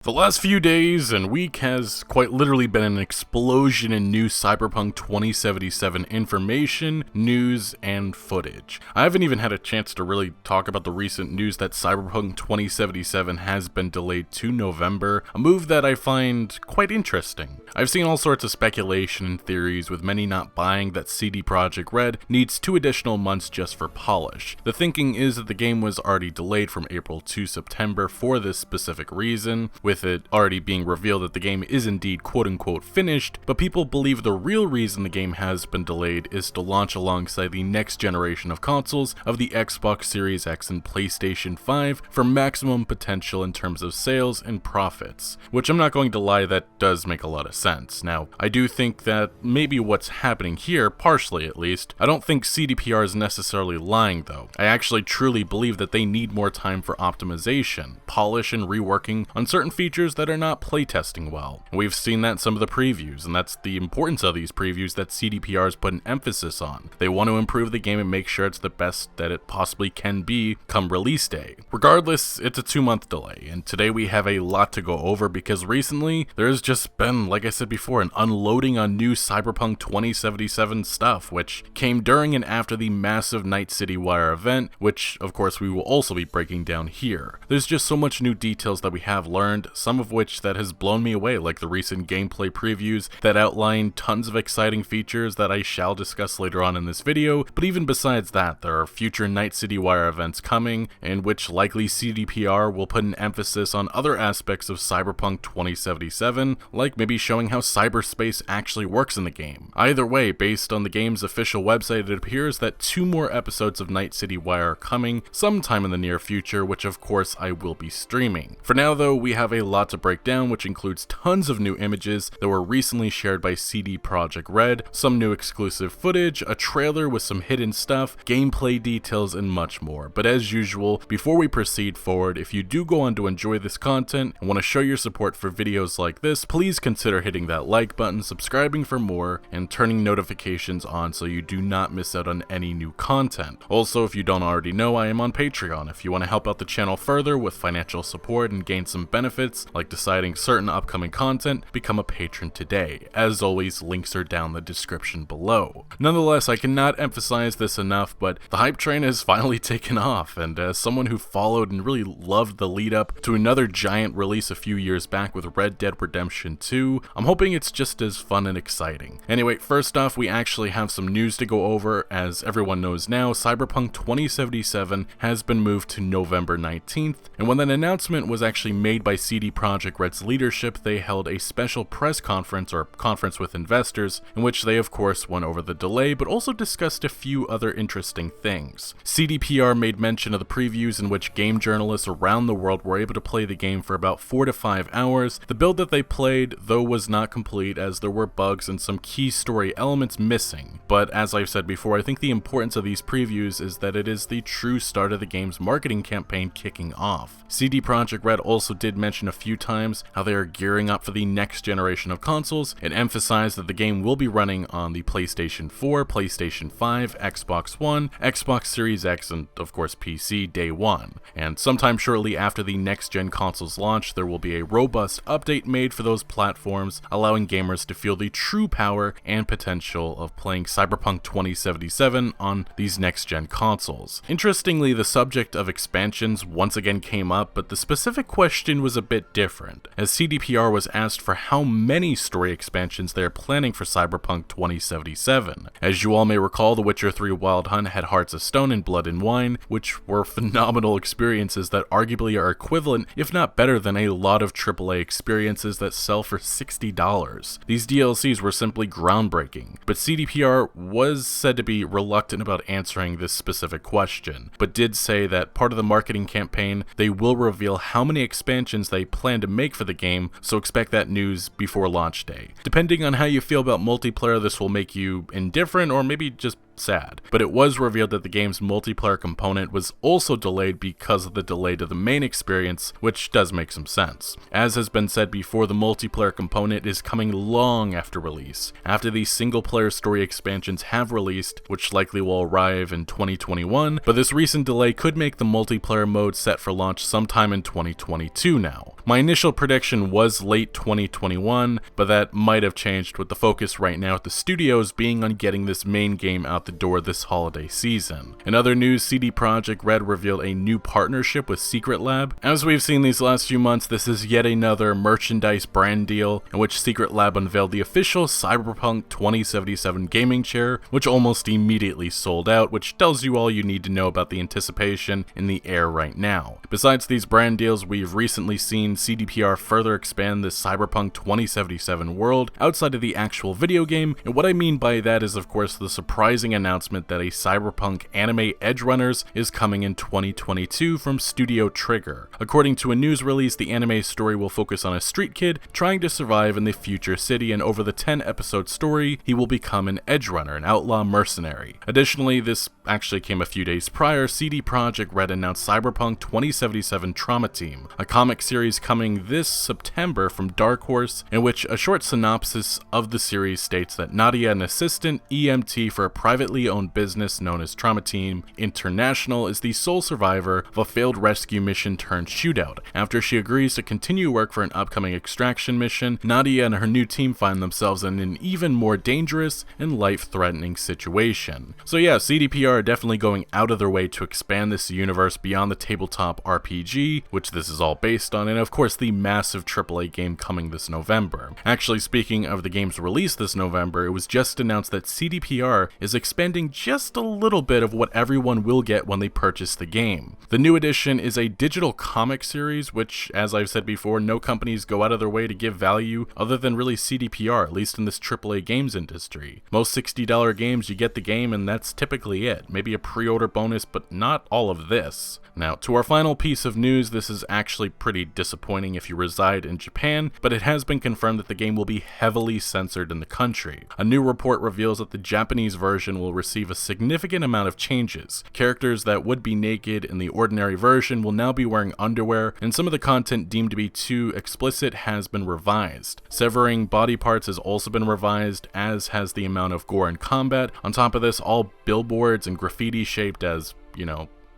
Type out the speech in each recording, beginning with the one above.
The last few days and week has quite literally been an explosion in new Cyberpunk 2077 information, news, and footage. I haven't even had a chance to really talk about the recent news that Cyberpunk 2077 has been delayed to November, a move that I find quite interesting. I've seen all sorts of speculation and theories, with many not buying that CD Projekt Red needs 2 additional months just for polish. The thinking is that the game was already delayed from April to September for this specific reason, with it already being revealed that the game is indeed quote-unquote finished, but people believe the real reason the game has been delayed is to launch alongside the next generation of consoles of the Xbox Series X and PlayStation 5 for maximum potential in terms of sales and profits, which I'm not going to lie, that does make a lot of sense. Now, I do think that maybe what's happening here, partially at least, I don't think CDPR is necessarily lying though. I actually truly believe that they need more time for optimization, polish, and reworking on certain features that are not playtesting well. We've seen that in some of the previews, and that's the importance of these previews that CDPR has put an emphasis on. They want to improve the game and make sure it's the best that it possibly can be come release day. Regardless, it's a 2-month delay, and today we have a lot to go over because recently there's just been, like I said before, an unloading on new Cyberpunk 2077 stuff, which came during and after the massive Night City Wire event, which of course we will also be breaking down here. There's just so much new details that we have learned, some of which that has blown me away, like the recent gameplay previews that outline tons of exciting features that I shall discuss later on in this video. But even besides that, there are future Night City Wire events coming, in which likely CDPR will put an emphasis on other aspects of Cyberpunk 2077, like maybe showing how cyberspace actually works in the game. Either way, based on the game's official website, it appears that 2 more episodes of Night City Wire are coming sometime in the near future, which of course I will be streaming. For now though, we have a lot to break down, which includes tons of new images that were recently shared by CD Projekt Red, some new exclusive footage, a trailer with some hidden stuff, gameplay details, and much more. But as usual, before we proceed forward, if you do go on to enjoy this content and want to show your support for videos like this, please consider hitting that like button, subscribing for more, and turning notifications on so you do not miss out on any new content. Also, if you don't already know, I am on Patreon. If you want to help out the channel further with financial support and gain some benefits, like deciding certain upcoming content, become a patron today. As always, links are down the description below. Nonetheless, I cannot emphasize this enough, but the hype train has finally taken off, and as someone who followed and really loved the lead up to another giant release a few years back with Red Dead Redemption 2, I'm hoping it's just as fun and exciting. Anyway, first off, we actually have some news to go over. As everyone knows now, Cyberpunk 2077 has been moved to November 19th, and when that announcement was actually made by CD Projekt Red's leadership, they held a special press conference, or conference with investors, in which they of course went over the delay, but also discussed a few other interesting things. CDPR made mention of the previews in which game journalists around the world were able to play the game for about 4 to 5 hours. The build that they played, though, was not complete, as there were bugs and some key story elements missing. But as I've said before, I think the importance of these previews is that it is the true start of the game's marketing campaign kicking off. CD Projekt Red also did mention a few times how they are gearing up for the next generation of consoles, and emphasized that the game will be running on the PlayStation 4, PlayStation 5, Xbox One, Xbox Series X, and of course PC day one. And sometime shortly after the next gen consoles launch, there will be a robust update made for those platforms, allowing gamers to feel the true power and potential of playing Cyberpunk 2077 on these next gen consoles. Interestingly, the subject of expansions once again came up, but the specific question was a bit different, as CDPR was asked for how many story expansions they are planning for Cyberpunk 2077. As you all may recall, The Witcher 3 Wild Hunt had Hearts of Stone and Blood and Wine, which were phenomenal experiences that arguably are equivalent, if not better, than a lot of AAA experiences that sell for $60. These DLCs were simply groundbreaking, but CDPR was said to be reluctant about answering this specific question, but did say that part of the marketing campaign, they will reveal how many expansions they plan to make for the game, so expect that news before launch day. Depending on how you feel about multiplayer, this will make you indifferent or maybe just sad. But it was revealed that the game's multiplayer component was also delayed because of the delay to the main experience, which does make some sense. As has been said before, the multiplayer component is coming long after release, after these single-player story expansions have released, which likely will arrive in 2021, but this recent delay could make the multiplayer mode set for launch sometime in 2022 now. My initial prediction was late 2021, but that might have changed with the focus right now at the studios being on getting this main game out the door this holiday season. In other news, CD Projekt Red revealed a new partnership with Secret Lab. As we've seen these last few months, this is yet another merchandise brand deal in which Secret Lab unveiled the official Cyberpunk 2077 gaming chair, which almost immediately sold out, which tells you all you need to know about the anticipation in the air right now. Besides these brand deals, we've recently seen CDPR further expand the Cyberpunk 2077 world outside of the actual video game, and what I mean by that is of course the surprising announcement that a Cyberpunk anime Edgerunners is coming in 2022 from Studio Trigger. According to a news release, the anime story will focus on a street kid trying to survive in the future city, and over the 10-episode story, he will become an Edgerunner, an outlaw mercenary. Additionally, this actually came a few days prior, CD Projekt Red announced Cyberpunk 2077 Trauma Team, a comic series coming this September from Dark Horse, in which a short synopsis of the series states that Nadia, an assistant EMT for a privately owned business known as Trauma Team International, is the sole survivor of a failed rescue mission turned shootout. After she agrees to continue work for an upcoming extraction mission, Nadia and her new team find themselves in an even more dangerous and life-threatening situation. So yeah, CDPR are definitely going out of their way to expand this universe beyond the tabletop RPG, which this is all based on, and of course the massive AAA game coming this November. Actually, speaking of the game's release this November, it was just announced that CDPR is expanding just a little bit of what everyone will get when they purchase the game. The new edition is a digital comic series, which, as I've said before, no companies go out of their way to give value other than really CDPR, at least in this AAA games industry. Most $60 games, you get the game and that's typically it. Maybe a pre-order bonus, but not all of this. Now, to our final piece of news, this is actually pretty disappointing if you reside in Japan, but it has been confirmed that the game will be heavily censored in the country. A new report reveals that the Japanese version will receive a significant amount of changes. Characters that would be naked in the ordinary version will now be wearing underwear, and some of the content deemed to be too explicit has been revised. Severing body parts has also been revised, as has the amount of gore and combat. On top of this, all billboards and graffiti shaped as,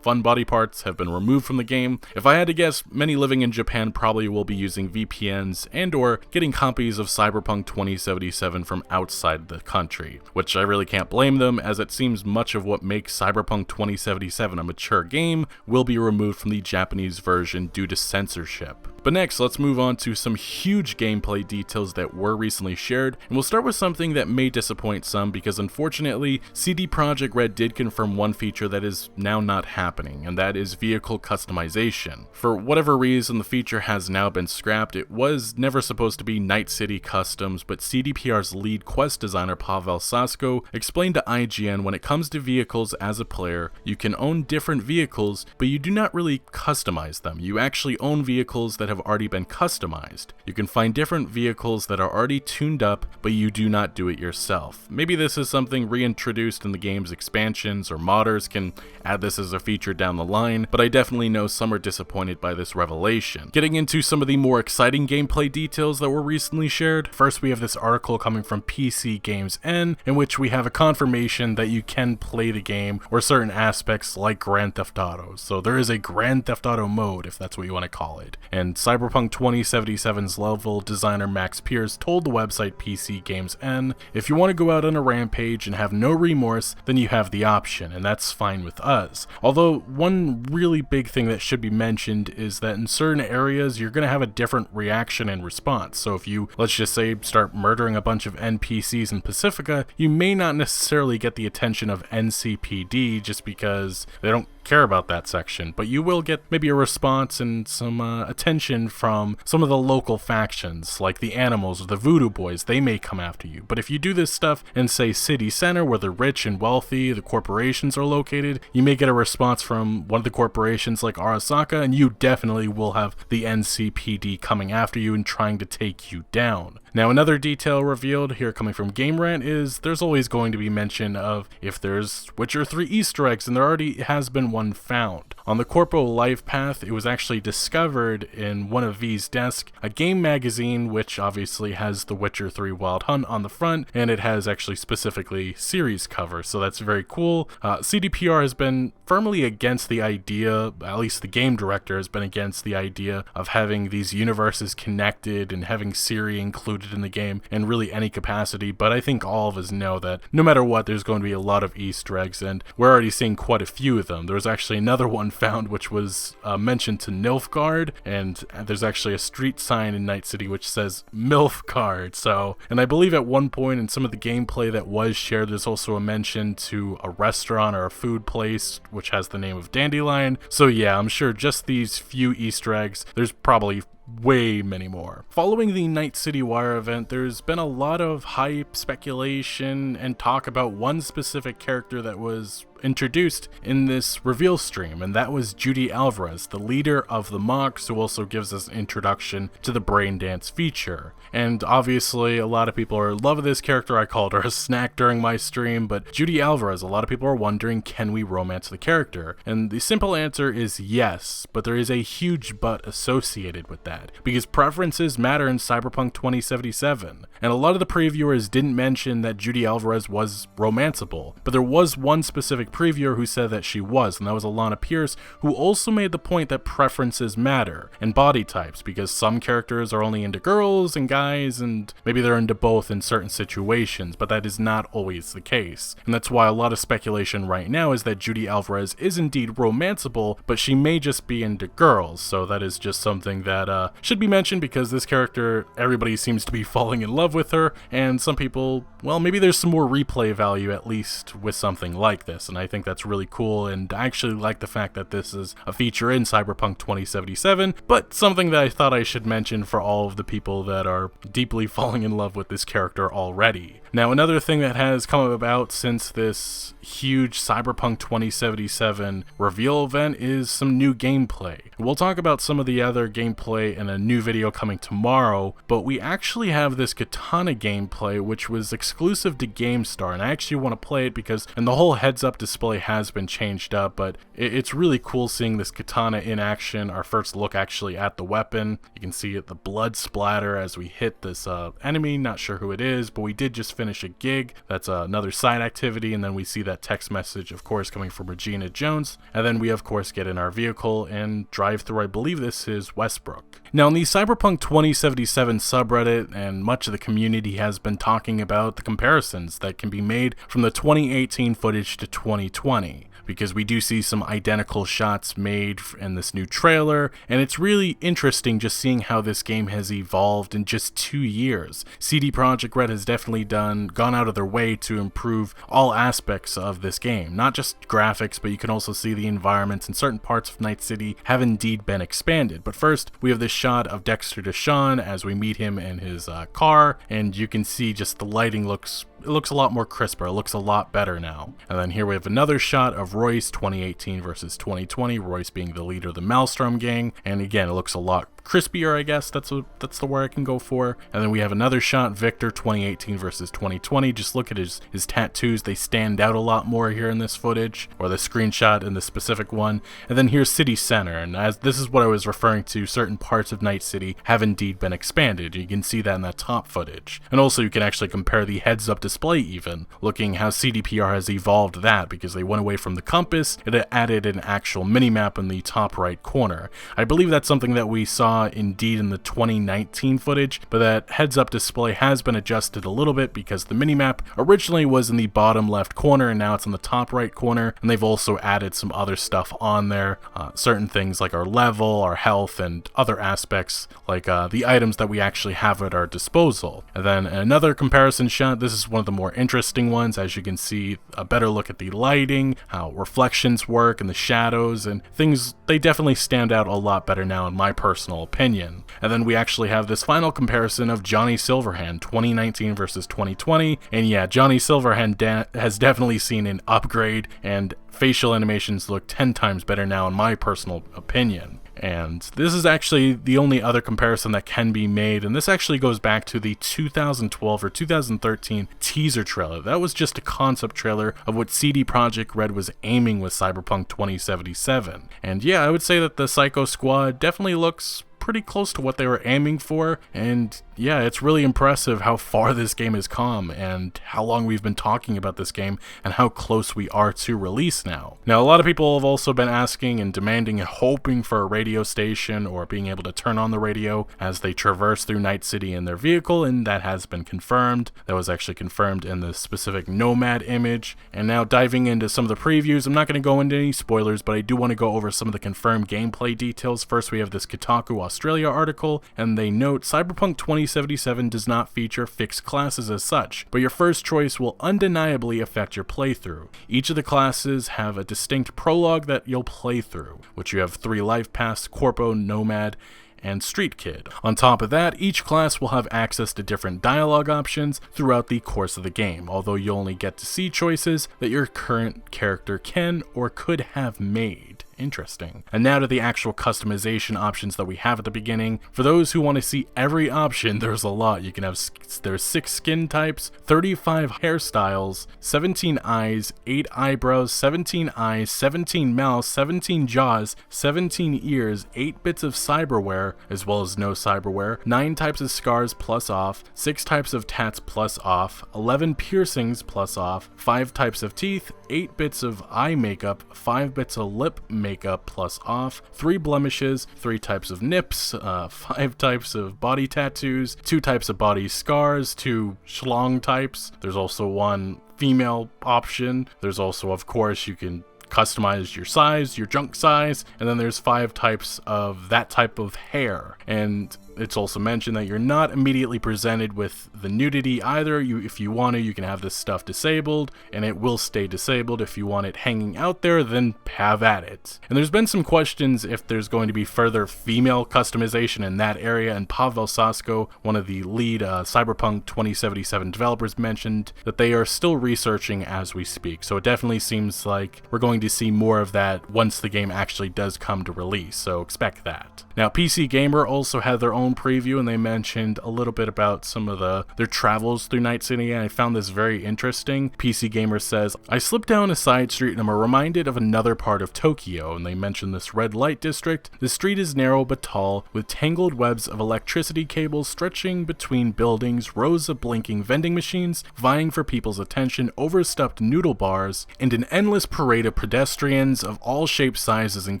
fun body parts have been removed from the game. If I had to guess, many living in Japan probably will be using VPNs and or getting copies of Cyberpunk 2077 from outside the country, which I really can't blame them, as it seems much of what makes Cyberpunk 2077 a mature game will be removed from the Japanese version due to censorship. But next, let's move on to some huge gameplay details that were recently shared, and we'll start with something that may disappoint some because unfortunately, CD Projekt Red did confirm one feature that is now not happening, and that is vehicle customization. For whatever reason, the feature has now been scrapped. It was never supposed to be Night City Customs, but CDPR's lead quest designer Pavel Sasko explained to IGN when it comes to vehicles as a player, you can own different vehicles, but you do not really customize them. You actually own vehicles that have already been customized. You can find different vehicles that are already tuned up, but you do not do it yourself. Maybe this is something reintroduced in the game's expansions, or modders can add this as a feature down the line, but I definitely know some are disappointed by this revelation. Getting into some of the more exciting gameplay details that were recently shared, first we have this article coming from PC Games N, in which we have a confirmation that you can play the game or certain aspects like Grand Theft Auto. So there is a Grand Theft Auto mode, if that's what you want to call it. And Cyberpunk 2077's level designer Max Pierce told the website PC Games N, if you want to go out on a rampage and have no remorse, then you have the option, and that's fine with us. Although, one really big thing that should be mentioned is that in certain areas, you're going to have a different reaction and response. So if you, let's just say, start murdering a bunch of NPCs in Pacifica, you may not necessarily get the attention of NCPD just because they don't care about that section, but you will get maybe a response and some attention from some of the local factions, like the Animals or the Voodoo Boys. They may come after you. But if you do this stuff in, say, City Center, where the rich and wealthy, the corporations are located, you may get a response from one of the corporations like Arasaka, and you definitely will have the NCPD coming after you and trying to take you down. Now, another detail revealed here coming from Game Rant is there's always going to be mention of if there's Witcher 3 Easter eggs, and there already has been one found. On the Corpo Life path, it was actually discovered in one of V's desk, a game magazine which obviously has the Witcher 3 Wild Hunt on the front, and it has actually specifically series cover, so that's very cool. CDPR has been firmly against the idea, at least the game director has been against the idea of having these universes connected and having Siri included in the game in really any capacity, but I think all of us know that no matter what, there's going to be a lot of Easter eggs, and we're already seeing quite a few of them. There was actually another one found which was mentioned to Nilfgaard, and there's actually a street sign in Night City which says Milfgaard. So, and I believe at one point in some of the gameplay that was shared, there's also a mention to a restaurant or a food place which has the name of Dandelion. So yeah, I'm sure just these few Easter eggs, there's probably way many more. Following the Night City Wire event, there's been a lot of hype, speculation, and talk about one specific character that was introduced in this reveal stream, and that was Judy Alvarez, the leader of the Mox, who also gives us an introduction to the Brain Dance feature. And obviously, a lot of people are in love with this character. I called her a snack during my stream, but Judy Alvarez, a lot of people are wondering, can we romance the character? And the simple answer is yes, but there is a huge but associated with that, because preferences matter in Cyberpunk 2077, and a lot of the previewers didn't mention that Judy Alvarez was romanceable, but there was one specific previewer who said that she was, and that was Alana Pierce, who also made the point that preferences matter, and body types, because some characters are only into girls and guys, and maybe they're into both in certain situations, but that is not always the case. And that's why a lot of speculation right now is that Judy Alvarez is indeed romanceable, but she may just be into girls, so that is just something that should be mentioned, because this character, everybody seems to be falling in love with her, and some people, well, maybe there's some more replay value at least with something like this, and I think that's really cool, and I actually like the fact that this is a feature in Cyberpunk 2077, but something that I thought I should mention for all of the people that are deeply falling in love with this character already. Now, another thing that has come about since this huge Cyberpunk 2077 reveal event is some new gameplay. We'll talk about some of the other gameplay in a new video coming tomorrow, but we actually have this Katana gameplay which was exclusive to GameStar, and I actually want to play it because, and the whole heads-up display has been changed up, but it's really cool seeing this Katana in action, our first look actually at the weapon. You can see the blood splatter as we hit this enemy, not sure who it is, but we did just finish a gig. That's another side activity, and then we see that text message, of course, coming from Regina Jones, and then we of course get in our vehicle and drive through, I believe this is Westbrook. Now, in the Cyberpunk 2077 subreddit, and much of the community has been talking about the comparisons that can be made from the 2018 footage to 2020. Because we do see some identical shots made in this new trailer, and it's really interesting just seeing how this game has evolved in just 2 years. CD Projekt Red has definitely gone out of their way to improve all aspects of this game, not just graphics, but you can also see the environments and certain parts of Night City have indeed been expanded. But first, we have this shot of Dexter Deshawn as we meet him in his car, and you can see just the lighting looks a lot more crisper, it looks a lot better now. And then here we have another shot of Royce 2018 versus 2020, Royce being the leader of the Maelstrom gang, and again it looks a lot crispier, I guess that's the word I can go for. And then we have another shot, Victor 2018 versus 2020. Just look at his tattoos, they stand out a lot more here in this footage, or the screenshot in the specific one. And then here's City Center, and as this is what I was referring to, certain parts of Night City have indeed been expanded. You can see that in that top footage. And also you can actually compare the heads-up display even, looking how CDPR has evolved that, because they went away from the compass, it added an actual minimap in the top right corner. I believe that's something that we saw indeed in the 2019 footage, but that heads-up display has been adjusted a little bit because the minimap originally was in the bottom left corner and now it's in the top right corner, and they've also added some other stuff on there, certain things like our level, our health, and other aspects like the items that we actually have at our disposal. And then another comparison shot, this is one of the more interesting ones. As you can see, a better look at the lighting, how reflections work and the shadows and things, they definitely stand out a lot better now in my personal opinion. And then we actually have this final comparison of Johnny Silverhand 2019 versus 2020, and yeah, Johnny Silverhand has definitely seen an upgrade, and facial animations look 10 times better now in my personal opinion. And this is actually the only other comparison that can be made, and this actually goes back to the 2012 or 2013 teaser trailer. That was just a concept trailer of what CD Projekt Red was aiming with Cyberpunk 2077. And yeah, I would say that the Psycho Squad definitely looks pretty close to what they were aiming for, and yeah, it's really impressive how far this game has come and how long we've been talking about this game and how close we are to release now. Now, a lot of people have also been asking and demanding and hoping for a radio station or being able to turn on the radio as they traverse through Night City in their vehicle, and that has been confirmed. That was actually confirmed in the specific Nomad image. And now diving into some of the previews, I'm not going to go into any spoilers, but I do want to go over some of the confirmed gameplay details. First, we have this Kotaku Australia article, and they note Cyberpunk 2077 does not feature fixed classes as such, but your first choice will undeniably affect your playthrough. Each of the classes have a distinct prologue that you'll play through, which you have 3 life paths: Corpo, Nomad, and Street Kid. On top of that, each class will have access to different dialogue options throughout the course of the game, although you only get to see choices that your current character can or could have made. Interesting. And now to the actual customization options that we have at the beginning. For those who want to see every option, there's a lot. You can have, there's 6 skin types, 35 hairstyles, 17 eyes, 8 eyebrows, 17 eyes, 17 mouths, 17 jaws, 17 ears, 8 bits of cyberware, as well as no cyberware, 9 types of scars plus off, 6 types of tats plus off, 11 piercings plus off, 5 types of teeth, 8 bits of eye makeup, 5 bits of lip makeup plus off, 3 blemishes, 3 types of nips, 5 types of body tattoos, 2 types of body scars, 2 schlong types. There's also 1 female option. There's also, of course, you can customize your size, your junk size, and then there's 5 types of that type of hair. And it's also mentioned that you're not immediately presented with the nudity either. If you want to, you can have this stuff disabled, and it will stay disabled. If you want it hanging out there, then have at it. And there's been some questions if there's going to be further female customization in that area, and Pavel Sasko, one of the lead Cyberpunk 2077 developers, mentioned that they are still researching as we speak. So it definitely seems like we're going to see more of that once the game actually does come to release, so expect that. Now, PC Gamer also had their own preview, and they mentioned a little bit about some of their travels through Night City, and I found this very interesting. PC Gamer says, I slipped down a side street and I'm reminded of another part of Tokyo, and they mentioned this red light district. The street is narrow but tall, with tangled webs of electricity cables stretching between buildings, rows of blinking vending machines vying for people's attention, overstuffed noodle bars, and an endless parade of pedestrians of all shapes, sizes, and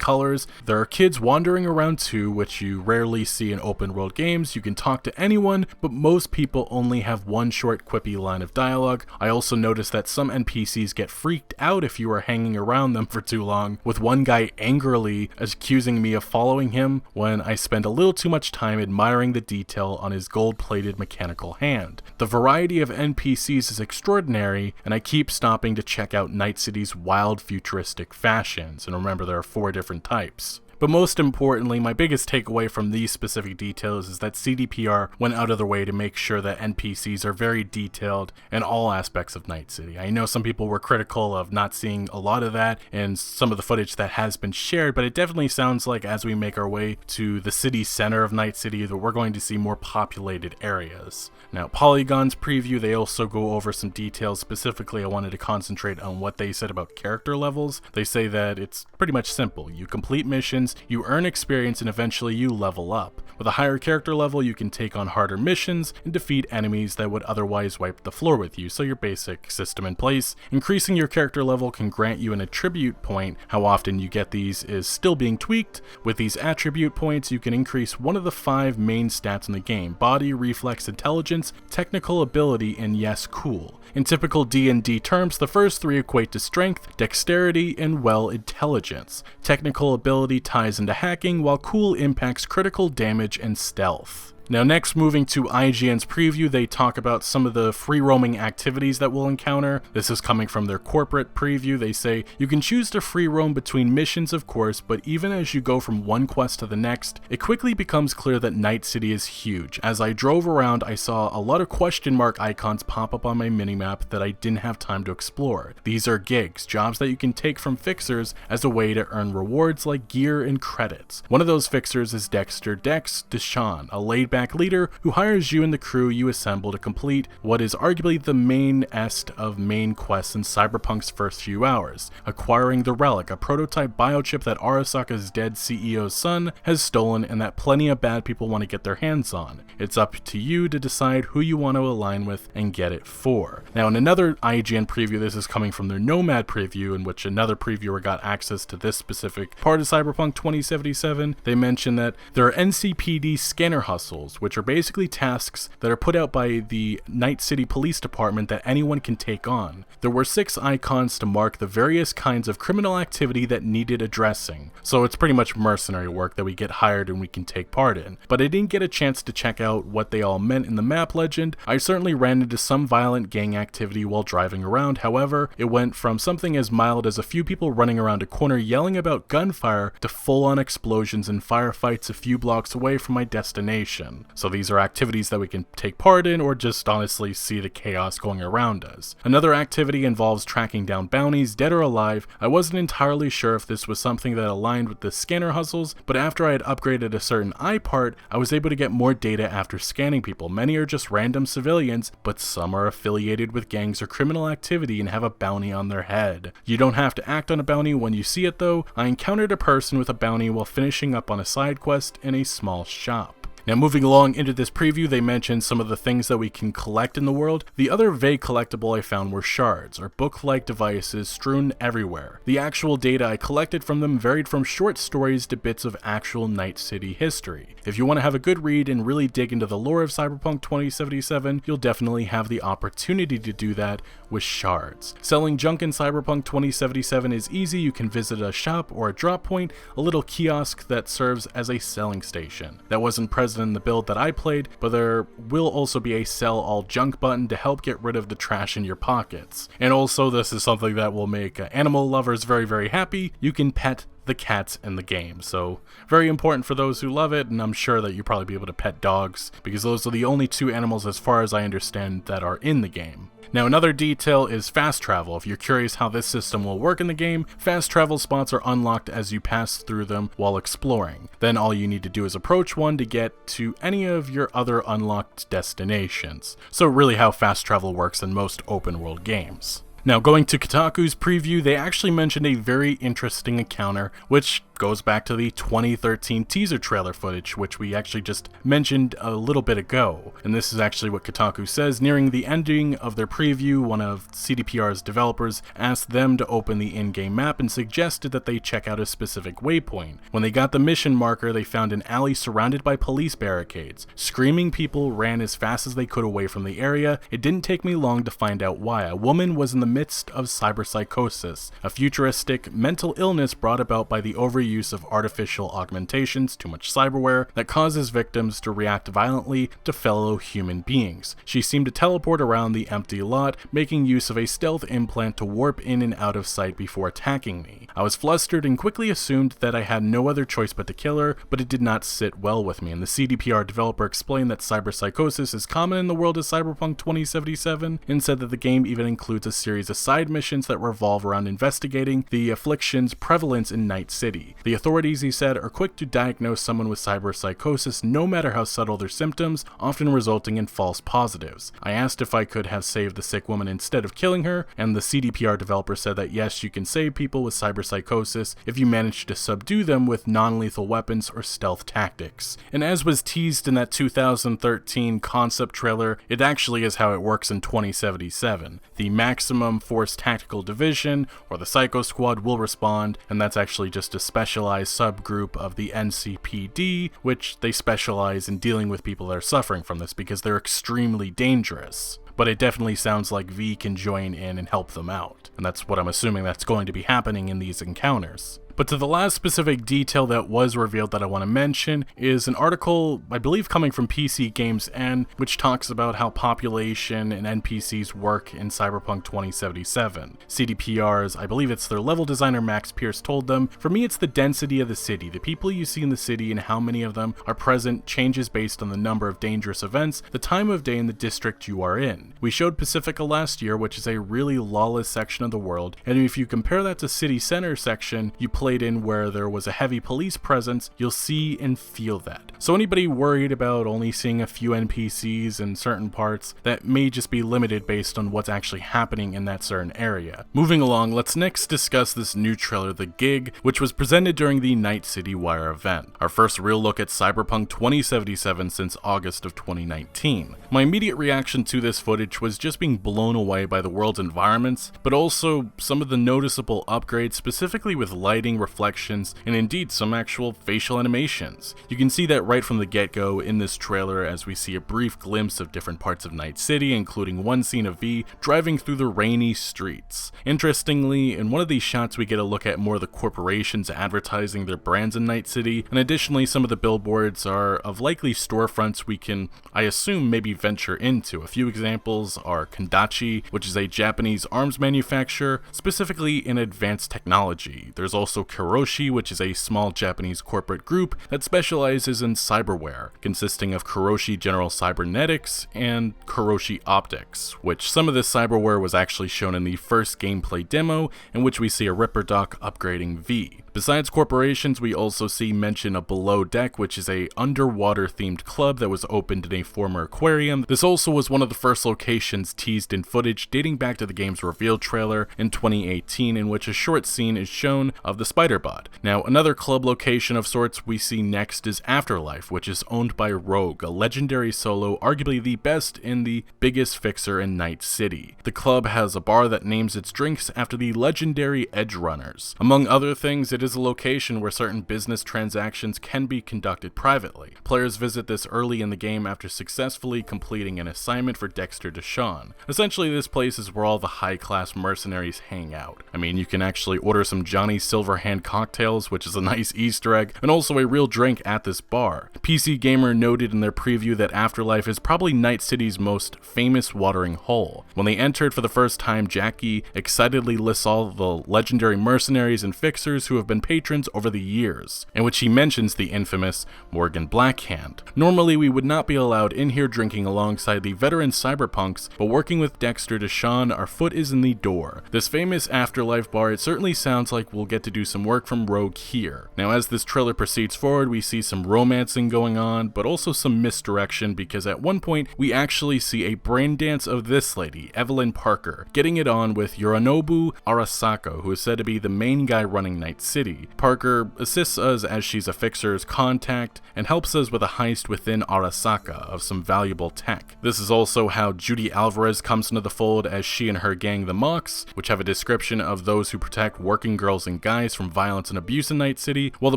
colors. There are kids wandering around too, which you rarely see in open world games. You can talk to anyone, but most people only have 1 short quippy line of dialogue. I also noticed that some NPCs get freaked out if you are hanging around them for too long, with one guy angrily accusing me of following him when I spend a little too much time admiring the detail on his gold-plated mechanical hand. The variety of NPCs is extraordinary, and I keep stopping to check out Night City's wild futuristic fashions, and remember there are 4 different types. But most importantly, my biggest takeaway from these specific details is that CDPR went out of their way to make sure that NPCs are very detailed in all aspects of Night City. I know some people were critical of not seeing a lot of that in some of the footage that has been shared, but it definitely sounds like as we make our way to the city center of Night City that we're going to see more populated areas. Now, Polygon's preview, they also go over some details. Specifically, I wanted to concentrate on what they said about character levels. They say that it's pretty much simple. You complete missions, you earn experience, and eventually you level up. With a higher character level, you can take on harder missions and defeat enemies that would otherwise wipe the floor with you, so your basic system in place. Increasing your character level can grant you an attribute point. How often you get these is still being tweaked. With these attribute points, you can increase one of the 5 main stats in the game: body, reflex, intelligence, technical ability, and yes, cool. In typical D&D terms, the first 3 equate to strength, dexterity, and intelligence. Technical ability ties into hacking, while cool impacts critical damage and stealth. Now next, moving to IGN's preview, they talk about some of the free roaming activities that we'll encounter. This is coming from their corporate preview. They say, you can choose to free roam between missions of course, but even as you go from one quest to the next, it quickly becomes clear that Night City is huge. As I drove around, I saw a lot of question mark icons pop up on my minimap that I didn't have time to explore. These are gigs, jobs that you can take from fixers as a way to earn rewards like gear and credits. One of those fixers is Dexter Dex Deshawn, a laid-back leader who hires you and the crew you assemble to complete what is arguably the main-est of main quests in Cyberpunk's first few hours, acquiring the Relic, a prototype biochip that Arasaka's dead CEO's son has stolen and that plenty of bad people want to get their hands on. It's up to you to decide who you want to align with and get it for. Now in another IGN preview, this is coming from their Nomad preview, in which another previewer got access to this specific part of Cyberpunk 2077, they mention that there are NCPD scanner hustles, which are basically tasks that are put out by the Night City Police Department that anyone can take on. There were 6 icons to mark the various kinds of criminal activity that needed addressing, so it's pretty much mercenary work that we get hired and we can take part in. But I didn't get a chance to check out what they all meant in the map legend. I certainly ran into some violent gang activity while driving around. However, it went from something as mild as a few people running around a corner yelling about gunfire to full-on explosions and firefights a few blocks away from my destination. So these are activities that we can take part in or just honestly see the chaos going around us. Another activity involves tracking down bounties, dead or alive. I wasn't entirely sure if this was something that aligned with the scanner hustles, but after I had upgraded a certain eye part, I was able to get more data after scanning people. Many are just random civilians, but some are affiliated with gangs or criminal activity and have a bounty on their head. You don't have to act on a bounty when you see it though. I encountered a person with a bounty while finishing up on a side quest in a small shop. Now moving along into this preview, they mentioned some of the things that we can collect in the world. The other vague collectible I found were shards, or book-like devices strewn everywhere. The actual data I collected from them varied from short stories to bits of actual Night City history. If you want to have a good read and really dig into the lore of Cyberpunk 2077, you'll definitely have the opportunity to do that with shards. Selling junk in Cyberpunk 2077 is easy. You can visit a shop or a drop point, a little kiosk that serves as a selling station. That wasn't present in the build that I played, but there will also be a sell all junk button to help get rid of the trash in your pockets. And also, this is something that will make animal lovers very, very happy. You can pet the cats in the game, so very important for those who love it, and I'm sure that you'll probably be able to pet dogs, because those are the only 2 animals as far as I understand that are in the game. Now another detail is fast travel. If you're curious how this system will work in the game, fast travel spots are unlocked as you pass through them while exploring. Then all you need to do is approach one to get to any of your other unlocked destinations. So really how fast travel works in most open world games. Now going to Kotaku's preview, they actually mentioned a very interesting encounter, which goes back to the 2013 teaser trailer footage, which we actually just mentioned a little bit ago. And this is actually what Kotaku says. Nearing the ending of their preview, one of CDPR's developers asked them to open the in-game map and suggested that they check out a specific waypoint. When they got the mission marker, they found an alley surrounded by police barricades. Screaming people ran as fast as they could away from the area. It didn't take me long to find out why. A woman was in the midst of cyberpsychosis, a futuristic mental illness brought about by the overuse of artificial augmentations, too much cyberware, that causes victims to react violently to fellow human beings. She seemed to teleport around the empty lot, making use of a stealth implant to warp in and out of sight before attacking me. I was flustered and quickly assumed that I had no other choice but to kill her, but it did not sit well with me, and the CDPR developer explained that cyberpsychosis is common in the world of Cyberpunk 2077, and said that the game even includes a series of side missions that revolve around investigating the affliction's prevalence in Night City. The authorities, he said, are quick to diagnose someone with cyberpsychosis no matter how subtle their symptoms, often resulting in false positives. I asked if I could have saved the sick woman instead of killing her, and the CDPR developer said that yes, you can save people with cyberpsychosis if you manage to subdue them with non-lethal weapons or stealth tactics. And as was teased in that 2013 concept trailer, it actually is how it works in 2077. The Maximum Force Tactical Division, or the Psycho Squad, will respond, and that's actually just a specialized subgroup of the NCPD, which they specialize in dealing with people that are suffering from this because they're extremely dangerous. But it definitely sounds like V can join in and help them out, and that's what I'm assuming that's going to be happening in these encounters. But to the last specific detail that was revealed that I want to mention is an article, I believe coming from PC Games N, which talks about how population and NPCs work in Cyberpunk 2077. CDPRs, I believe it's their level designer Max Pierce told them, "For me it's the density of the city. The people you see in the city and how many of them are present changes based on the number of dangerous events, the time of day and the district you are in. We showed Pacifica last year, which is a really lawless section of the world, and if you compare that to City Center section you played in where there was a heavy police presence, you'll see and feel that. So anybody worried about only seeing a few NPCs in certain parts, that may just be limited based on what's actually happening in that certain area." Moving along, let's next discuss this new trailer, The Gig, which was presented during the Night City Wire event. Our first real look at Cyberpunk 2077 since August of 2019. My immediate reaction to this footage was just being blown away by the world's environments, but also some of the noticeable upgrades, specifically with lighting, reflections, and indeed some actual facial animations. You can see that right from the get-go in this trailer as we see a brief glimpse of different parts of Night City, including one scene of V driving through the rainy streets. Interestingly, in one of these shots we get a look at more of the corporations advertising their brands in Night City, and additionally some of the billboards are of likely storefronts we can, I assume, maybe venture into. A few examples are Kondachi, which is a Japanese arms manufacturer, specifically in advanced technology. There's also Kuroshi, which is a small Japanese corporate group that specializes in cyberware, consisting of Kuroshi General Cybernetics and Kuroshi Optics, which some of this cyberware was actually shown in the first gameplay demo, in which we see a Ripper Doc upgrading V. Besides corporations, we also see mention of Below Deck, which is a underwater themed club that was opened in a former aquarium. This also was one of the first locations teased in footage dating back to the game's reveal trailer in 2018, in which a short scene is shown of the Spider-Bot. Now, another club location of sorts we see next is Afterlife, which is owned by Rogue, a legendary solo, arguably the best and the biggest fixer in Night City. The club has a bar that names its drinks after the legendary Edge Runners. Among other things, it is a location where certain business transactions can be conducted privately. Players visit this early in the game after successfully completing an assignment for Dexter Deshawn. Essentially, this place is where all the high-class mercenaries hang out. I mean, you can actually order some Johnny Silverhand cocktails, which is a nice Easter egg, and also a real drink at this bar. PC Gamer noted in their preview that Afterlife is probably Night City's most famous watering hole. When they entered for the first time, Jackie excitedly lists all the legendary mercenaries and fixers who have been patrons over the years, in which he mentions the infamous Morgan Blackhand. Normally we would not be allowed in here drinking alongside the veteran cyberpunks, but working with Dexter Deshawn, our foot is in the door. This famous Afterlife bar, it certainly sounds like we'll get to do some work from Rogue here. Now as this trailer proceeds forward, we see some romancing going on, but also some misdirection, because at one point we actually see a brain dance of this lady, Evelyn Parker, getting it on with Yorinobu Arasaka, who is said to be the main guy running Night City. Parker assists us as she's a fixer's contact and helps us with a heist within Arasaka of some valuable tech. This is also how Judy Alvarez comes into the fold, as she and her gang, the Mox, which have a description of those who protect working girls and guys from violence and abuse in Night City, while the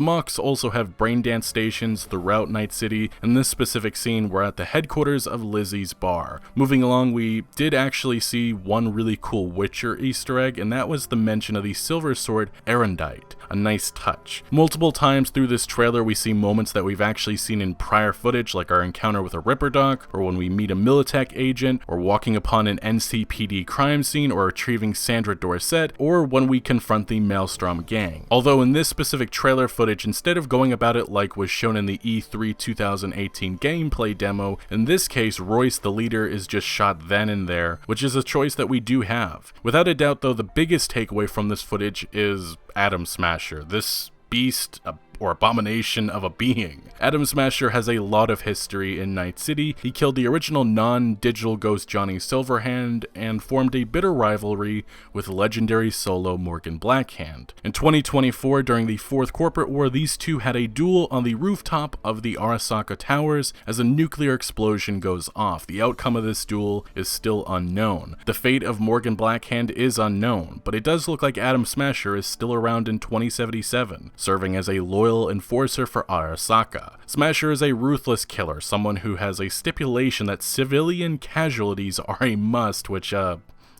Mox also have brain dance stations throughout Night City. In this specific scene, we're at the headquarters of Lizzie's bar. Moving along, we did actually see one really cool Witcher Easter egg, and that was the mention of the silver sword Erendite. A nice touch. Multiple times through this trailer we see moments that we've actually seen in prior footage, like our encounter with a Ripper Doc, or when we meet a Militech agent, or walking upon an NCPD crime scene, or retrieving Sandra Dorset, or when we confront the Maelstrom gang. Although in this specific trailer footage, instead of going about it like was shown in the E3 2018 gameplay demo, in this case Royce the leader is just shot then and there, which is a choice that we do have. Without a doubt though, the biggest takeaway from this footage is Atom Smasher. This beast, or abomination of a being. Atom Smasher has a lot of history in Night City. He killed the original non-digital ghost Johnny Silverhand and formed a bitter rivalry with legendary solo Morgan Blackhand. In 2024, during the Fourth Corporate War, these two had a duel on the rooftop of the Arasaka Towers as a nuclear explosion goes off. The outcome of this duel is still unknown. The fate of Morgan Blackhand is unknown, but it does look like Atom Smasher is still around in 2077, serving as a loyal enforcer for Arasaka. Smasher is a ruthless killer, someone who has a stipulation that civilian casualties are a must, which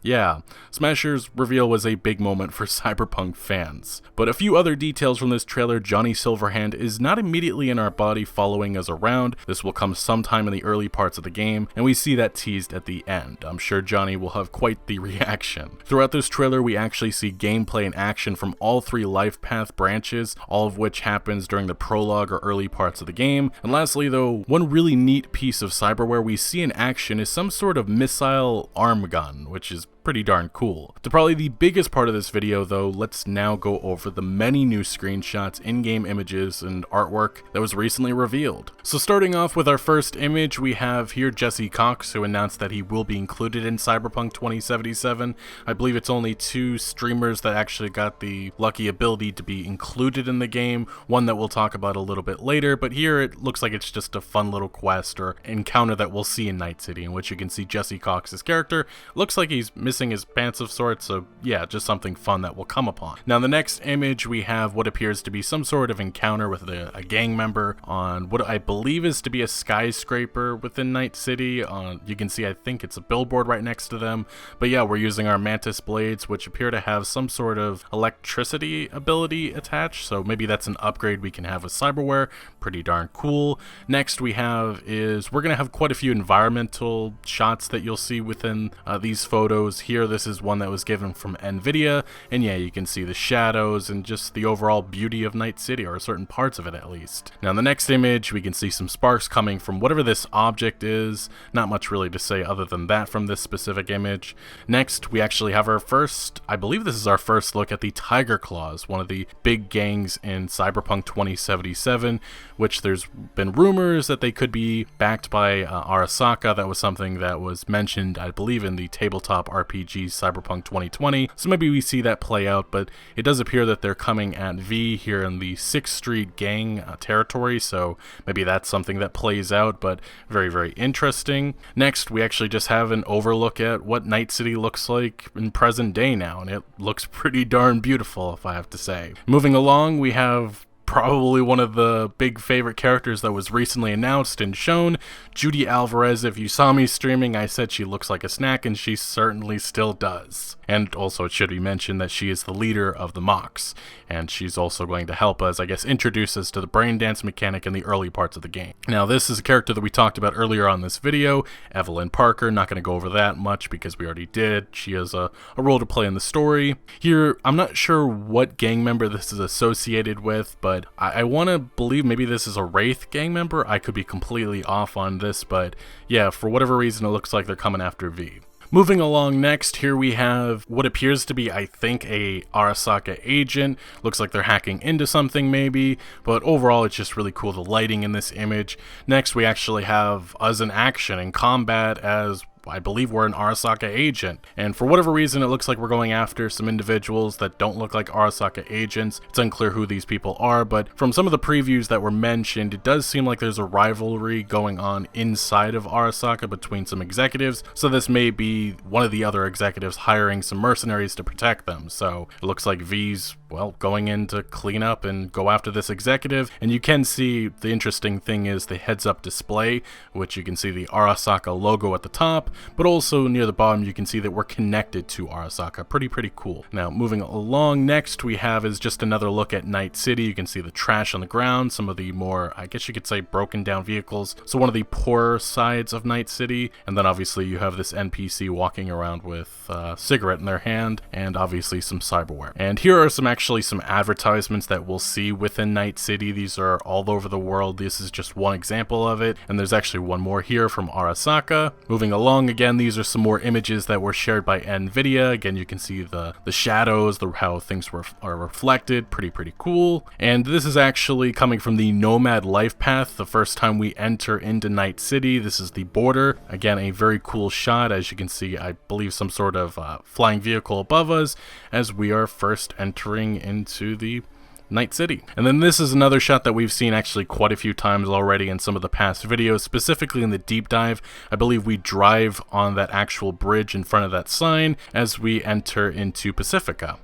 Yeah, Smasher's reveal was a big moment for Cyberpunk fans. But a few other details from this trailer: Johnny Silverhand is not immediately in our body following us around. This will come sometime in the early parts of the game, and we see that teased at the end. I'm sure Johnny will have quite the reaction. Throughout this trailer, we actually see gameplay and action from all 3 life path branches, all of which happens during the prologue or early parts of the game. And lastly though, one really neat piece of cyberware we see in action is some sort of missile arm gun, which is pretty darn cool. To probably the biggest part of this video though, let's now go over the many new screenshots, in-game images, and artwork that was recently revealed. So starting off with our first image, we have here Jesse Cox, who announced that he will be included in Cyberpunk 2077. I believe it's only 2 streamers that actually got the lucky ability to be included in the game, one that we'll talk about a little bit later, but here it looks like it's just a fun little quest or encounter that we'll see in Night City, in which you can see Jesse Cox's character. Looks like he's missing his pants of sorts, so yeah, just something fun that we'll come upon. Now the next image, we have what appears to be some sort of encounter with a gang member on what I believe is to be a skyscraper within Night City. You can see, I think it's a billboard right next to them, but yeah, we're using our Mantis blades, which appear to have some sort of electricity ability attached, so maybe that's an upgrade we can have with cyberware. Pretty darn cool. Next we have is, we're gonna have quite a few environmental shots that you'll see within these photos. Here, this is one that was given from NVIDIA, and yeah, you can see the shadows and just the overall beauty of Night City, or certain parts of it at least. Now in the next image, we can see some sparks coming from whatever this object is. Not much really to say other than that from this specific image. Next, we actually have our first, I believe this is our first look at the Tiger Claws, one of the big gangs in Cyberpunk 2077, which there's been rumors that they could be backed by Arasaka. That was something that was mentioned, I believe, in the tabletop RPG Cyberpunk 2020, so maybe we see that play out, but it does appear that they're coming at V here in the 6th Street gang territory, so maybe that's something that plays out, but very, very interesting. Next, we actually just have an overlook at what Night City looks like in present day now, and it looks pretty darn beautiful, if I have to say. Moving along, we have probably one of the big favorite characters that was recently announced and shown, Judy Alvarez. If you saw me streaming, I said she looks like a snack, and she certainly still does. And also, it should be mentioned that she is the leader of the Mox, and she's also going to help us, I guess, introduce us to the brain dance mechanic in the early parts of the game. Now, this is a character that we talked about earlier on this video, Evelyn Parker. Not going to go over that much because we already did. She has a role to play in the story. Here, I'm not sure what gang member this is associated with, but I want to believe maybe this is a Wraith gang member. I could be completely off on this, but yeah, for whatever reason, it looks like they're coming after V. Moving along next, here we have what appears to be, I think, a Arasaka agent. Looks like they're hacking into something maybe, but overall it's just really cool, the lighting in this image. Next, we actually have us in action in combat as I believe we're an Arasaka agent, and for whatever reason it looks like we're going after some individuals that don't look like Arasaka agents. It's unclear who these people are, but from some of the previews that were mentioned, it does seem like there's a rivalry going on inside of Arasaka between some executives, so this may be one of the other executives hiring some mercenaries to protect them. So it looks like V's, well, going in to clean up and go after this executive. And you can see the interesting thing is the heads-up display, which you can see the Arasaka logo at the top, but also near the bottom you can see that we're connected to Arasaka. Pretty cool. Now moving along, next we have is just another look at Night City. You can see the trash on the ground, some of the more, I guess you could say, broken down vehicles, so one of the poorer sides of Night City. And then obviously you have this NPC walking around with a cigarette in their hand, and obviously some cyberware. And here are some advertisements that we'll see within Night City. These are all over the world. This is just one example of it, and there's actually one more here from Arasaka. Moving along, again, these are some more images that were shared by NVIDIA. Again, you can see the shadows, how things are reflected. Pretty cool. And this is actually coming from the Nomad Life Path, the first time we enter into Night City. This is the border. Again, a very cool shot. As you can see, I believe some sort of flying vehicle above us as we are first entering into the Night City. And then this is another shot that we've seen actually quite a few times already in some of the past videos, specifically in the deep dive. I believe we drive on that actual bridge in front of that sign as we enter into Pacifica,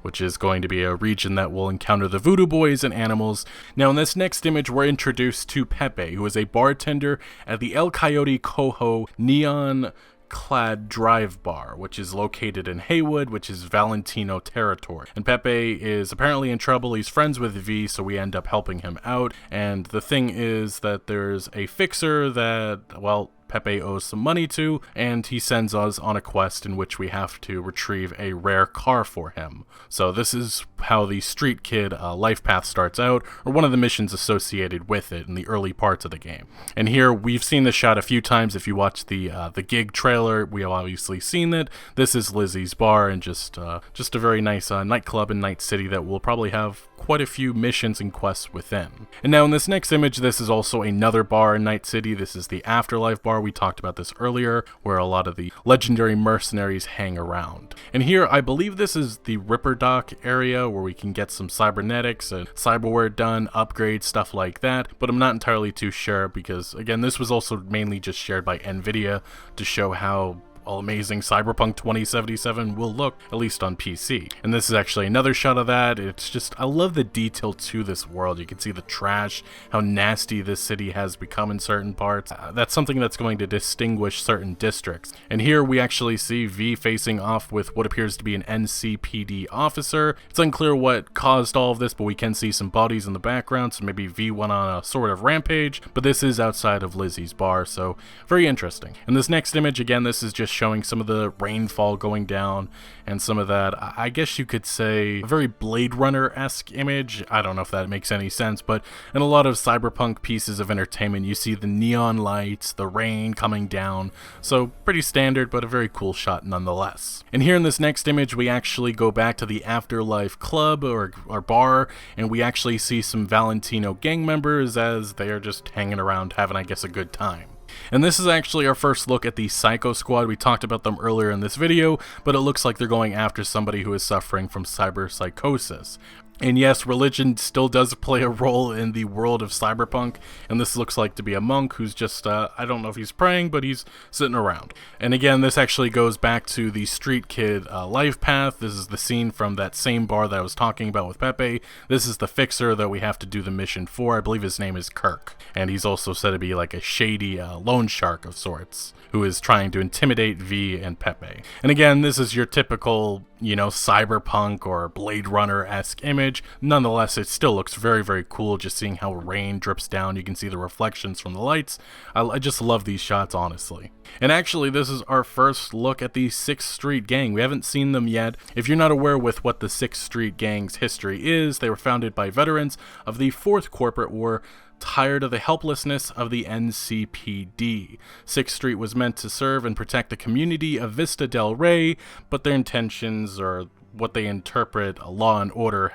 which is going to be a region that will encounter the Voodoo Boys and animals. Now in this next image, we're introduced to Pepe, who is a bartender at the El Coyote Coho Neon clad drive bar, which is located in Haywood, which is Valentino territory. And Pepe is apparently in trouble. He's friends with V, so we end up helping him out. And the thing is that there's a fixer that, well, Pepe owes some money to, and he sends us on a quest in which we have to retrieve a rare car for him. So this is how the Street Kid life path starts out, or one of the missions associated with it in the early parts of the game. And here, we've seen this shot a few times. If you watch the gig trailer, we have obviously seen it. This is Lizzie's bar, and just a very nice nightclub in Night City that will probably have quite a few missions and quests within. And now in this next image, this is also another bar in Night City. This is the Afterlife bar. We talked about this earlier, where a lot of the legendary mercenaries hang around. And here, I believe this is the Ripper Dock area, where we can get some cybernetics and cyberware done, upgrades, stuff like that, but I'm not entirely too sure because, again, this was also mainly just shared by NVIDIA to show how amazing Cyberpunk 2077 will look, at least on PC. And this is actually another shot of that. It's just, I love the detail to this world. You can see the trash, how nasty this city has become in certain parts. That's something that's going to distinguish certain districts. And here we actually see V facing off with what appears to be an NCPD officer. It's unclear what caused all of this, but we can see some bodies in the background, so maybe V went on a sort of rampage, but this is outside of Lizzie's bar, so very interesting. In this next image, again, this is just showing some of the rainfall going down and some of that, I guess you could say, a very Blade Runner-esque image. I don't know if that makes any sense, but in a lot of Cyberpunk pieces of entertainment, you see the neon lights, the rain coming down, so pretty standard, but a very cool shot nonetheless. And here in this next image, we actually go back to the Afterlife Club, or bar, and we actually see some Valentino gang members as they are just hanging around having, I guess, a good time. And this is actually our first look at the Psycho Squad. We talked about them earlier in this video, but it looks like they're going after somebody who is suffering from cyberpsychosis. And yes, religion still does play a role in the world of Cyberpunk, and this looks like to be a monk who's just, I don't know if he's praying, but he's sitting around. And again, this actually goes back to the Street Kid life path. This is the scene from that same bar that I was talking about with Pepe. This is the fixer that we have to do the mission for. I believe his name is Kirk, and he's also said to be like a shady loan shark of sorts, who is trying to intimidate V and Pepe. And again, this is your typical, you know, Cyberpunk or Blade Runner-esque image. Nonetheless, it still looks very, very cool, just seeing how rain drips down. You can see the reflections from the lights. I just love these shots, honestly. And actually, this is our first look at the 6th Street Gang. We haven't seen them yet. If you're not aware with what the 6th Street Gang's history is, they were founded by veterans of the 4th Corporate War, tired of the helplessness of the NCPD. 6th Street was meant to serve and protect the community of Vista del Rey, but their intentions, or what they interpret law and order,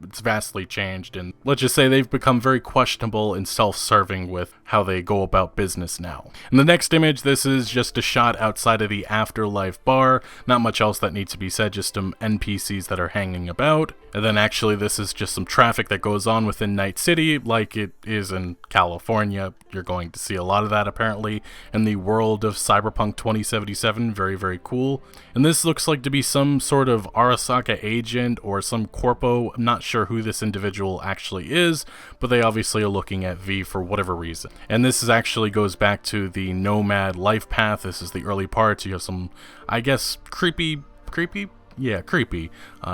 it's vastly changed, and let's just say they've become very questionable and self-serving with how they go about business now. In the next image, this is just a shot outside of the Afterlife bar. Not much else that needs to be said, just some NPCs that are hanging about. And then actually this is just some traffic that goes on within Night City, like it is in California. You're going to see a lot of that apparently in the world of Cyberpunk 2077. Very, very cool. And this looks like to be some sort of Arasaka agent or some corpo. I'm not sure who this individual actually is, but they obviously are looking at V for whatever reason. And this is actually goes back to the Nomad life path. This is the early parts. You have some, I guess, creepy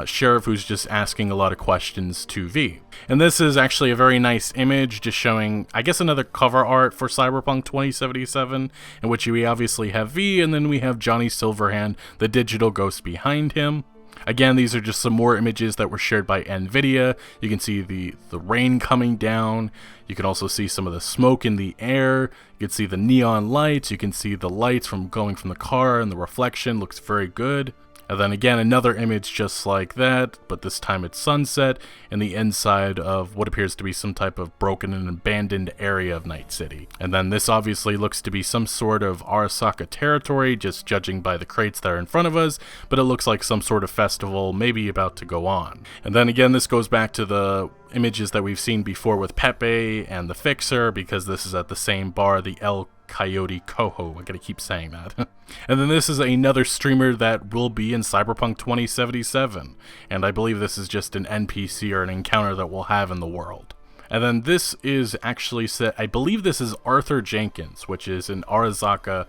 sheriff who's just asking a lot of questions to V. And this is actually a very nice image, just showing, I guess, another cover art for Cyberpunk 2077, in which we obviously have V, and then we have Johnny Silverhand, the digital ghost behind him. Again, these are just some more images that were shared by NVIDIA. You can see the rain coming down. You can also see some of the smoke in the air. You can see the neon lights. You can see the lights from going from the car, and the reflection looks very good. And then again, another image just like that, but this time it's sunset and the inside of what appears to be some type of broken and abandoned area of Night City. And then this obviously looks to be some sort of Arasaka territory, just judging by the crates that are in front of us, but it looks like some sort of festival maybe about to go on. And then again, this goes back to the images that we've seen before with Pepe and the Fixer, because this is at the same bar, the El Coyote Coho. I gotta keep saying that. And then this is another streamer that will be in Cyberpunk 2077, and I believe this is just an NPC or an encounter that we'll have in the world. And then this is actually set, I believe this is Arthur Jenkins, which is an Arasaka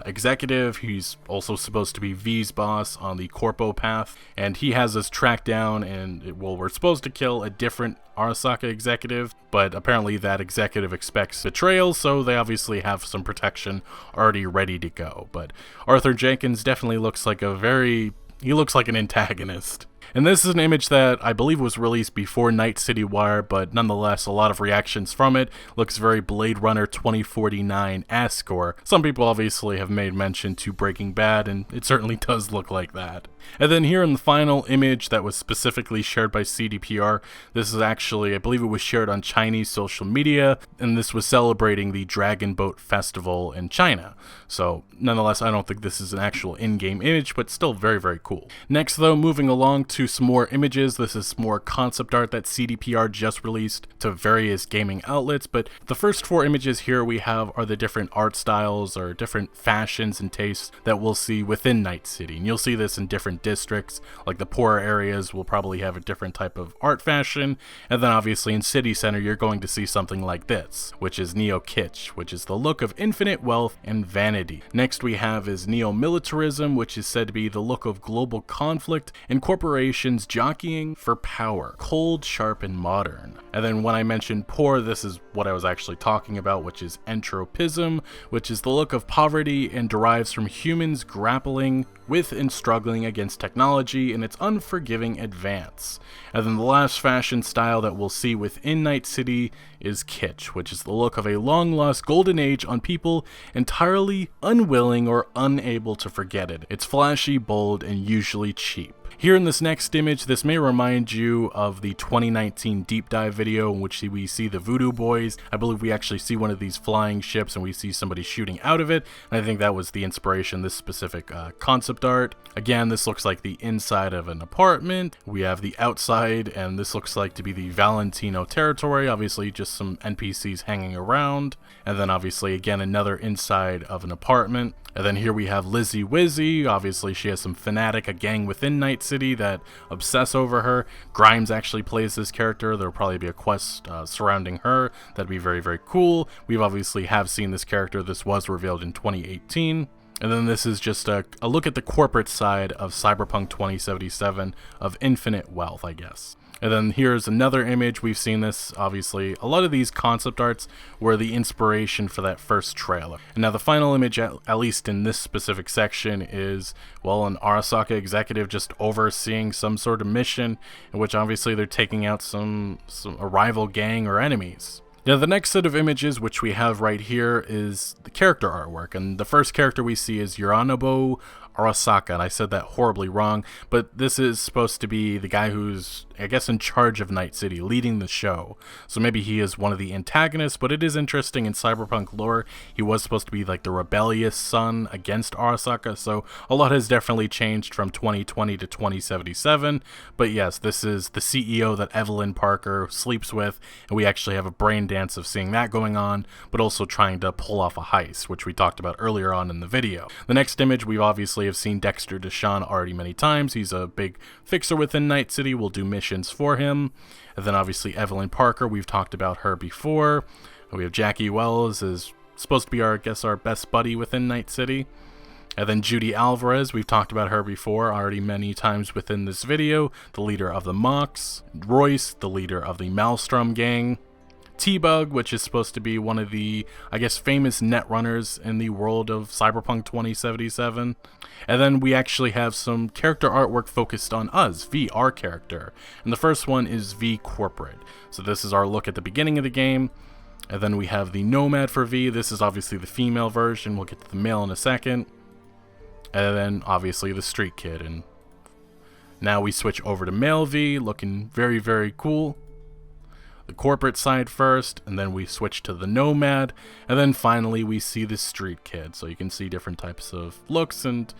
executive. He's also supposed to be V's boss on the Corpo path, and he has us tracked down, and we're supposed to kill a different Arasaka executive, but apparently that executive expects betrayal, so they obviously have some protection already ready to go. But Arthur Jenkins definitely looks like he looks like an antagonist. And this is an image that I believe was released before Night City Wire, but nonetheless, a lot of reactions from it. Looks very Blade Runner 2049-esque, or some people obviously have made mention to Breaking Bad, and it certainly does look like that. And then here in the final image that was specifically shared by CDPR, this is actually, I believe it was shared on Chinese social media, and this was celebrating the Dragon Boat Festival in China. So nonetheless, I don't think this is an actual in-game image, but still very, very cool. Next though, moving along to some more images. This is more concept art that CDPR just released to various gaming outlets, but the first 4 images here we have are the different art styles or different fashions and tastes that we'll see within Night City. And you'll see this in different districts, like the poorer areas will probably have a different type of art fashion, and then obviously in City Center you're going to see something like this, which is neo-kitsch, which is the look of infinite wealth and vanity. Next we have is neo-militarism, which is said to be the look of global conflict and corporations jockeying for power, cold, sharp, and modern. And then when I mentioned poor, this is what I was actually talking about, which is entropism, which is the look of poverty and derives from humans grappling with and struggling against technology and its unforgiving advance. And then the last fashion style that we'll see within Night City is kitsch, which is the look of a long-lost golden age on people entirely unwilling or unable to forget it. It's flashy, bold, and usually cheap. Here in this next image, this may remind you of the 2019 deep dive video in which we see the Voodoo Boys. I believe we actually see one of these flying ships and we see somebody shooting out of it, and I think that was the inspiration, this specific concept art. Again, this looks like the inside of an apartment. We have the outside, and this looks like to be the Valentino territory, obviously just some NPCs hanging around, and then obviously again another inside of an apartment. And then here we have Lizzie Wizzy. Obviously she has some fanatic, a gang within Night City that obsess over her. Grimes actually plays this character. There'll probably be a quest surrounding her. That'd be very, very cool. We've obviously have seen this character. This was revealed in 2018. And then this is just a look at the corporate side of Cyberpunk 2077 of infinite wealth, I guess. And then here's another image. We've seen this, obviously. A lot of these concept arts were the inspiration for that first trailer. And now the final image, at least in this specific section, is, well, an Arasaka executive just overseeing some sort of mission in which obviously they're taking out a rival gang or enemies. Now the next set of images which we have right here is the character artwork, and the first character we see is Yoranobu Arasaka, and I said that horribly wrong, but this is supposed to be the guy who's, I guess, in charge of Night City, leading the show. So maybe he is one of the antagonists, but it is interesting in Cyberpunk lore, he was supposed to be like the rebellious son against Arasaka, so a lot has definitely changed from 2020 to 2077, but yes, this is the CEO that Evelyn Parker sleeps with, and we actually have a brain dance of seeing that going on, but also trying to pull off a heist, which we talked about earlier on in the video. The next image, we've obviously have seen Dexter Deshawn already many times. He's a big fixer within Night City. We'll do missions for him. And then obviously Evelyn Parker, we've talked about her before. We have Jackie Wells, is supposed to be our best buddy within Night City. And then Judy Alvarez, we've talked about her before already many times within this video. The leader of the Mox. Royce, the leader of the Maelstrom gang. T-Bug, which is supposed to be one of the, I guess, famous netrunners in the world of Cyberpunk 2077. And then we actually have some character artwork focused on us, V, our character. And the first one is V Corporate. So this is our look at the beginning of the game. And then we have the Nomad for V. This is obviously the female version. We'll get to the male in a second. And then obviously the Street Kid. And now we switch over to male V, looking very, very cool. The corporate side first, and then we switch to the Nomad, and then finally we see the Street Kid. So you can see different types of looks, and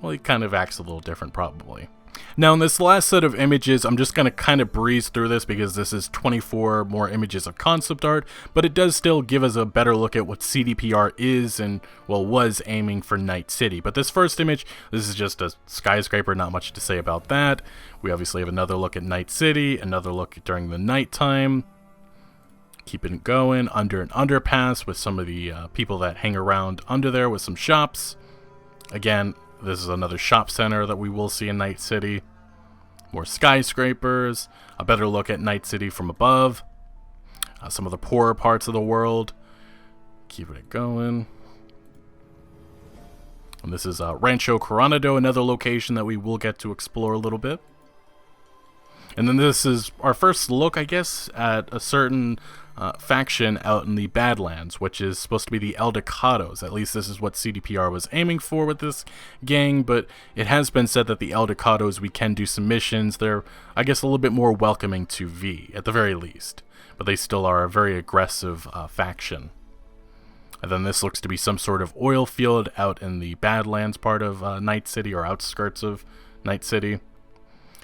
well, he kind of acts a little different probably. Now in this last set of images, I'm just going to kind of breeze through this because this is 24 more images of concept art, but it does still give us a better look at what CDPR is and, well, was aiming for Night City. But this first image, this is just a skyscraper, not much to say about that. We obviously have another look at Night City, another look during the nighttime. Keeping it going, under an underpass with some of the people that hang around under there with some shops. Again, this is another shop center that we will see in Night City. More skyscrapers, a better look at Night City from above. Some of the poorer parts of the world. Keeping it going. And this is Rancho Coronado, another location that we will get to explore a little bit. And then this is our first look, I guess, at a certain faction out in the Badlands, which is supposed to be the Eldecados. At least this is what CDPR was aiming for with this gang, but it has been said that the Eldecados, we can do some missions. They're, I guess, a little bit more welcoming to V, at the very least. But they still are a very aggressive faction. And then this looks to be some sort of oil field out in the Badlands part of Night City, or outskirts of Night City.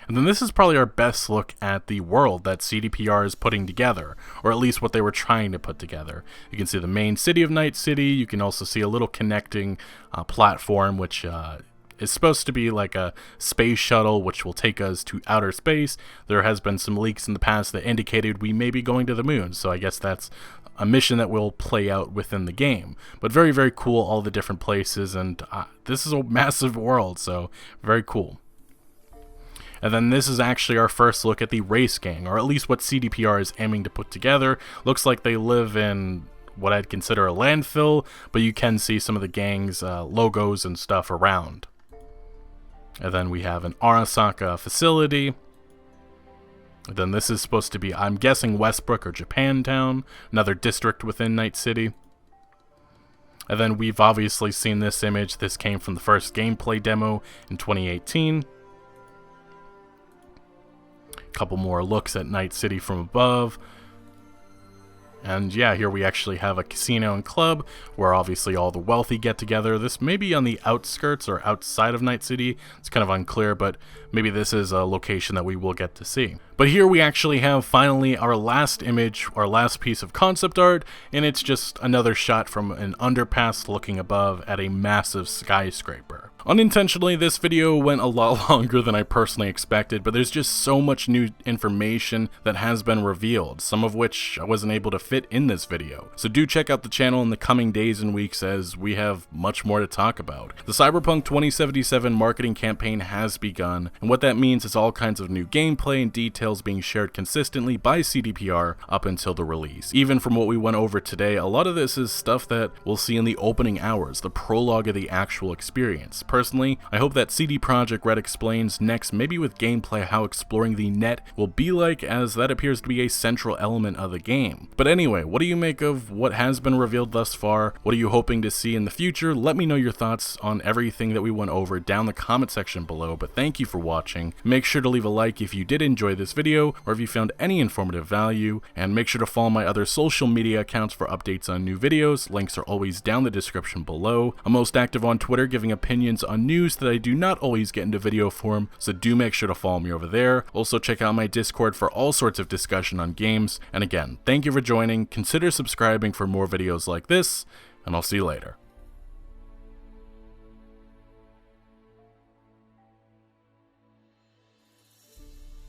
And then this is probably our best look at the world that CDPR is putting together, or at least what they were trying to put together. You can see the main city of Night City. You can also see a little connecting platform, which is supposed to be like a space shuttle, which will take us to outer space. There has been some leaks in the past that indicated we may be going to the moon, so I guess that's a mission that will play out within the game. But very, very cool, all the different places, and this is a massive world, so very cool. And then this is actually our first look at the race gang, or at least what CDPR is aiming to put together. Looks like they live in what I'd consider a landfill, but you can see some of the gang's logos and stuff around. And then we have an Arasaka facility. And then this is supposed to be, I'm guessing, Westbrook or Japantown, another district within Night City. And then we've obviously seen this image. This came from the first gameplay demo in 2018. Couple more looks at Night City from above. And yeah, here we actually have a casino and club where obviously all the wealthy get together. This may be on the outskirts or outside of Night City. It's kind of unclear, but maybe this is a location that we will get to see. But here we actually have finally our last image, our last piece of concept art, and it's just another shot from an underpass looking above at a massive skyscraper. Unintentionally, this video went a lot longer than I personally expected, but there's just so much new information that has been revealed, some of which I wasn't able to fit in this video. So do check out the channel in the coming days and weeks, as we have much more to talk about. The Cyberpunk 2077 marketing campaign has begun, and what that means is all kinds of new gameplay and details being shared consistently by CDPR up until the release. Even from what we went over today, a lot of this is stuff that we'll see in the opening hours, the prologue of the actual experience. Personally, I hope that CD Projekt Red explains next, maybe with gameplay, how exploring the net will be like, as that appears to be a central element of the game. But anyway, what do you make of what has been revealed thus far? What are you hoping to see in the future? Let me know your thoughts on everything that we went over down the comment section below, but thank you for watching. Make sure to leave a like if you did enjoy this video, or if you found any informative value, and make sure to follow my other social media accounts for updates on new videos. Links are always down the description below. I'm most active on Twitter, giving opinions on news that I do not always get into video form, so do make sure to follow me over there. Also check out my Discord for all sorts of discussion on games, and again, thank you for joining. Consider subscribing for more videos like this, and I'll see you later.